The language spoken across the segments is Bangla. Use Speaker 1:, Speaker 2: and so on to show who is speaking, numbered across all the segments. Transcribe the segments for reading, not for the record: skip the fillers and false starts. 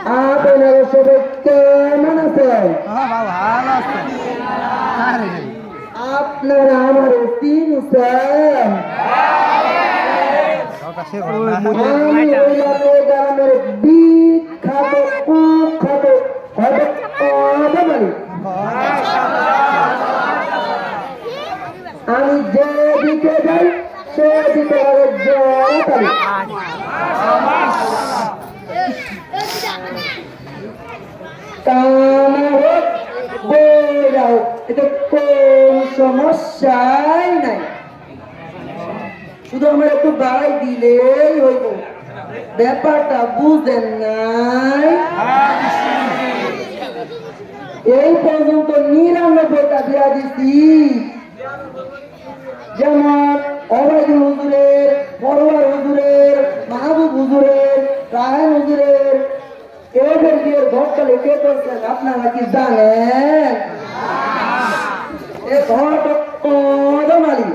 Speaker 1: আপনারা সবাই কেমন আছেন? আপনারা আমার চিনছেন? আমি গ্রামের বিখ্যাত কুখ্যাত অবমালী। আমি যেদিকে যাই সেদিকে জয় করি। এটা কোন সমস্যাই নাই, শুধু আমার একটু বাড়াই দিলেই হইব। ব্যাপারটা বুঝেন নাই? এই পর্যন্ত ৯৯টা দিয়া দিছি। যেমন অবায়দুল হুজুরের, পরোয়ার হুজুরের, মাহবুব হুজুরের, রায়হান হুজুরের এদের বিয়ের ঘটকালে কে করছেন আপনারা কি জানেন? এ ঘট কদমালি,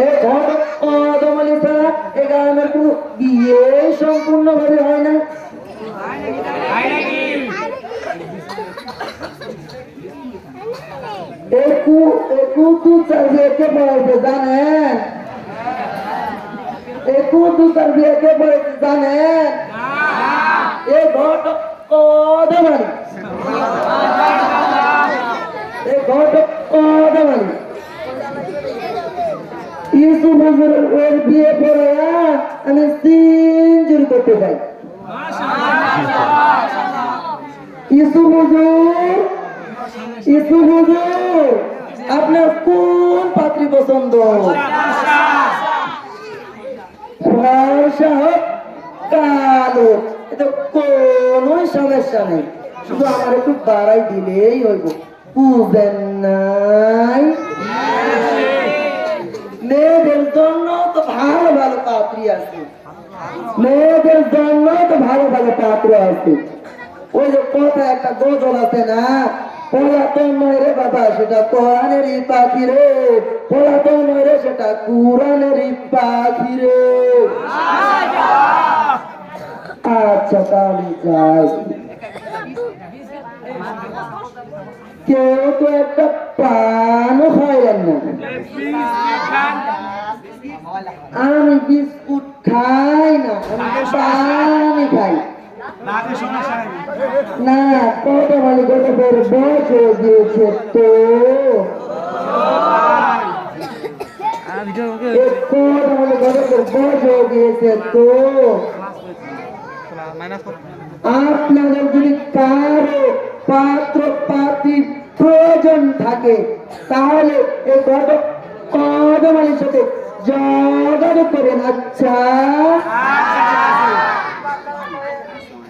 Speaker 1: এ ঘট কদমালি ছাড়া এ গ্রামের কোনো বিয়ে সম্পূর্ণ ভাবে হয় না। কে পড়াইতে জানেন? কে পড়াইতে জানেন? এ ঘট কদমালি, এ ঘট কদমালি ইউসুফ হুজুরের বিয়ে পড়ে আমি সিনজুরি করতে চাই। ইউসুফ হুজুর আপনার কোন পাত্রী পছন্দ? কালো, এটা কোন সমস্যা নেই, শুধু আমার একটু বাড়াই দিলেই হইব। বুঝেন নাই? মেয়েদের জন্য তো ভালো ভালো পাত্রী আছে, মেয়েদের জন্য তো ভালো ভালো পাত্র আছে। ওই যে কথা একটা গজল আছে না, পলাতন নয় রে বাবা সেটা কোরআনেরই পাখি রে, পলাতন নয় রে সেটা কোরআনেরই পাখি রে। আচ্ছা তাহলে যাই। কেউ তো একটা পানও খাইলেন না। আমি বিস্কুট খাই না, আমি পানি খাই না। কত মানে কত করে বয়স হয়ে গিয়েছে তো, কত মানে কত করে বয়স হয়ে গিয়েছে তো। আপনাদের যদি কারো পাত্র পাত্রী প্রয়োজন থাকে তাহলে এই ঘটক কদমালির সাথে যোগাযোগ করেন। আচ্ছা,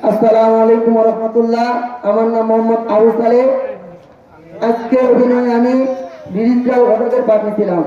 Speaker 1: আসসালামু আলাইকুম ওয়া রাহমাতুল্লাহ। আমার নাম মোহাম্মদ আবু সালেহ। আজকে অভিনয়ে আমি ডিজিটাল ঘটকের পাঠ নিয়েছিলাম।